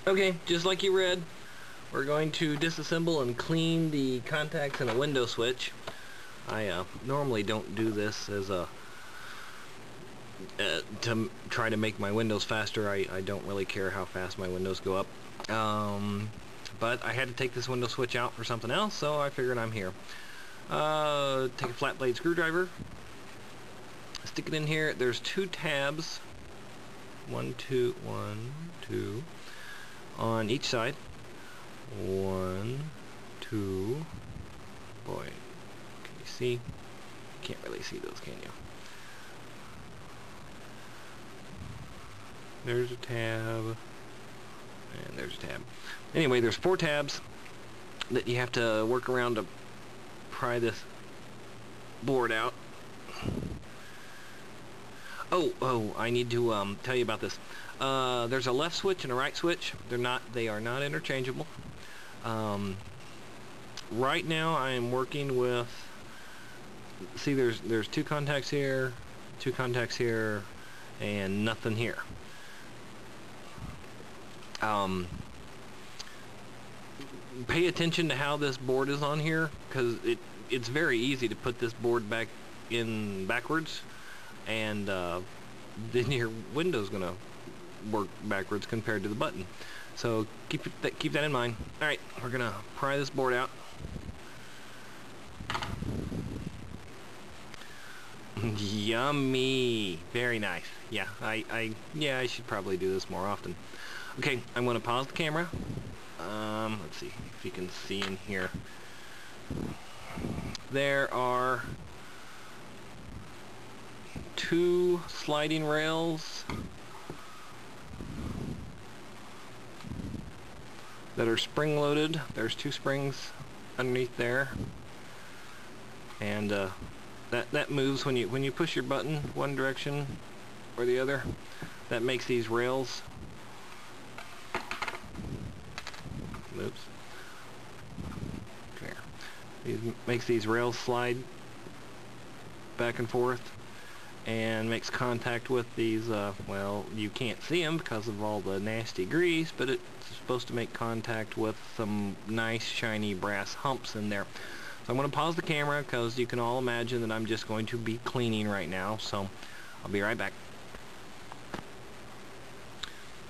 Okay, just like you read, we're going to disassemble and clean the contacts in a window switch. I normally don't do this as a to try to make my windows faster. I don't really care how fast my windows go up. But I had to take this window switch out for something else, so I figured I'm here. Take a flat blade screwdriver, stick it in here. There's two tabs, one, two, on each side. 1, 2. Boy, can you see? Can't really see those, can you? There's a tab, and there's a tab. Anyway, there's 4 tabs that you have to work around to pry this board out. Oh, I need to tell you about this. There's a left switch and a right switch. They are not interchangeable. Right now I am working with, see, there's 2 contacts here, 2 contacts here, and nothing here. Pay attention to how this board is on here, because it's very easy to put this board back in backwards, and then your window's gonna work backwards compared to the button. So keep that in mind. Alright, we're gonna pry this board out. Yummy! Very nice. Yeah, I should probably do this more often. Okay, I'm gonna pause the camera. Let's see if you can see in here. There are 2 sliding rails that are spring-loaded. There's 2 springs underneath there, and that moves when you push your button one direction or the other. That makes these rails. Oops. There. Makes these rails slide back and forth, and makes contact with these, well, you can't see them because of all the nasty grease, but it's supposed to make contact with some nice shiny brass humps in there. So I'm going to pause the camera because you can all imagine that I'm just going to be cleaning right now, so I'll be right back.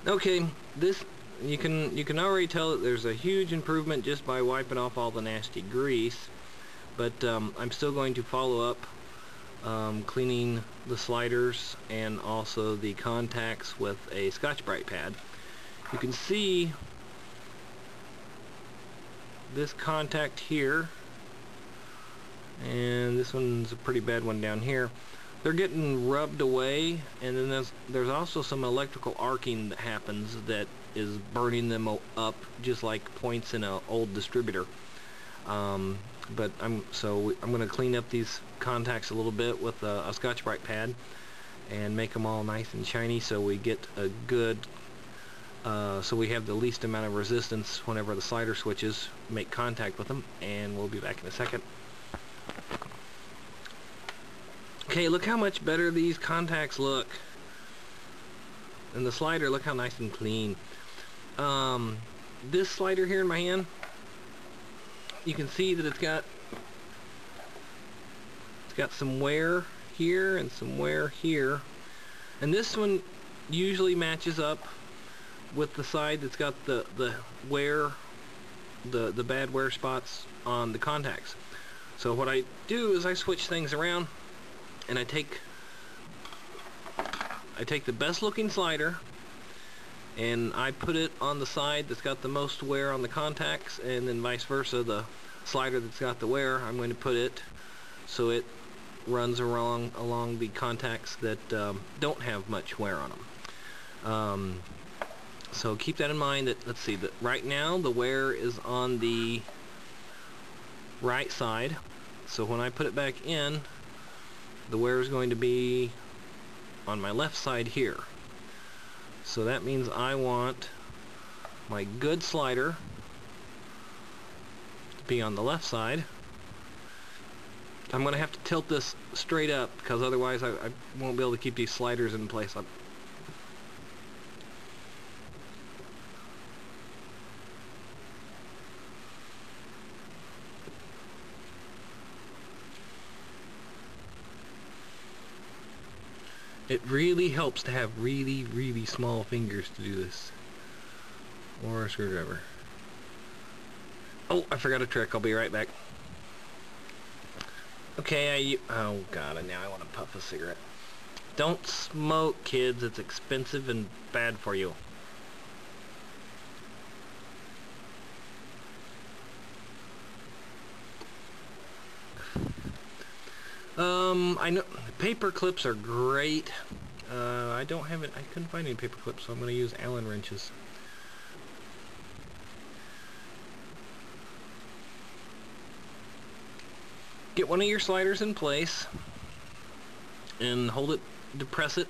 Okay, this, you can already tell that there's a huge improvement just by wiping off all the nasty grease, but I'm still going to follow up cleaning the sliders and also the contacts with a Scotch-Brite pad. You can see this contact here, and this one's a pretty bad one down here. They're getting rubbed away, and then there's also some electrical arcing that happens that is burning them up, just like points in an old distributor. But I'm going to clean up these contacts a little bit with a Scotch-Brite pad and make them all nice and shiny, so we get a good, so we have the least amount of resistance whenever the slider switches make contact with them. And we'll be back in a second. Okay, look how much better these contacts look, and the slider, look how nice and clean. This slider here in my hand, you can see that it's got some wear here and some wear here, and this one usually matches up with the side that's got the wear, the bad wear spots on the contacts. So what I do is I switch things around, and I take the best looking slider and I put it on the side that's got the most wear on the contacts, and then vice versa, the slider that's got the wear, I'm going to put it so it runs along the contacts that don't have much wear on them. So keep that in mind. That, let's see, that right now the wear is on the right side, so when I put it back in, the wear is going to be on my left side here. So that means I want my good slider to be on the left side. I'm going to have to tilt this straight up because otherwise I won't be able to keep these sliders in place. It really helps to have really, really small fingers to do this. Or a screwdriver. Oh, I forgot a trick. I'll be right back. Okay, oh god, and now I want to puff a cigarette. Don't smoke, kids. It's expensive and bad for you. I know paper clips are great. I don't have it. I couldn't find any paper clips, so I'm going to use Allen wrenches. Get one of your sliders in place and hold it, depress it.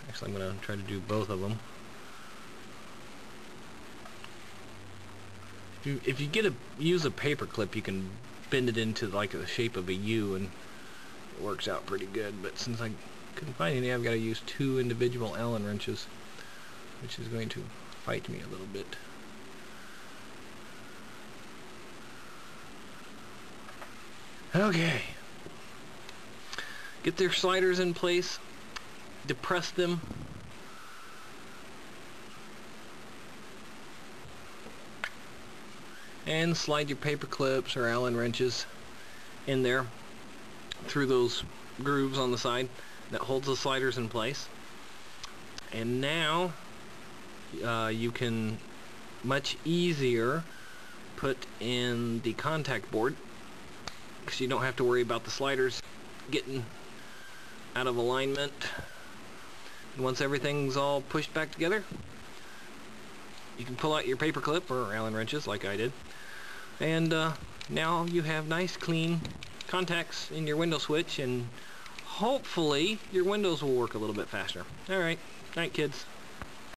Actually, I'm going to try to do both of them. If you use a paper clip, you can bend it into like the shape of a U, and it works out pretty good. But since I couldn't find any, I've got to use 2 individual Allen wrenches, which is going to fight me a little bit. Okay. Get their sliders in place, depress them. And slide your paper clips or Allen wrenches in there through those grooves on the side that holds the sliders in place. And now you can much easier put in the contact board, because you don't have to worry about the sliders getting out of alignment. And once everything's all pushed back together, you can pull out your paper clip or Allen wrenches like I did. And now you have nice clean contacts in your window switch, and hopefully your windows will work a little bit faster. Alright, night kids.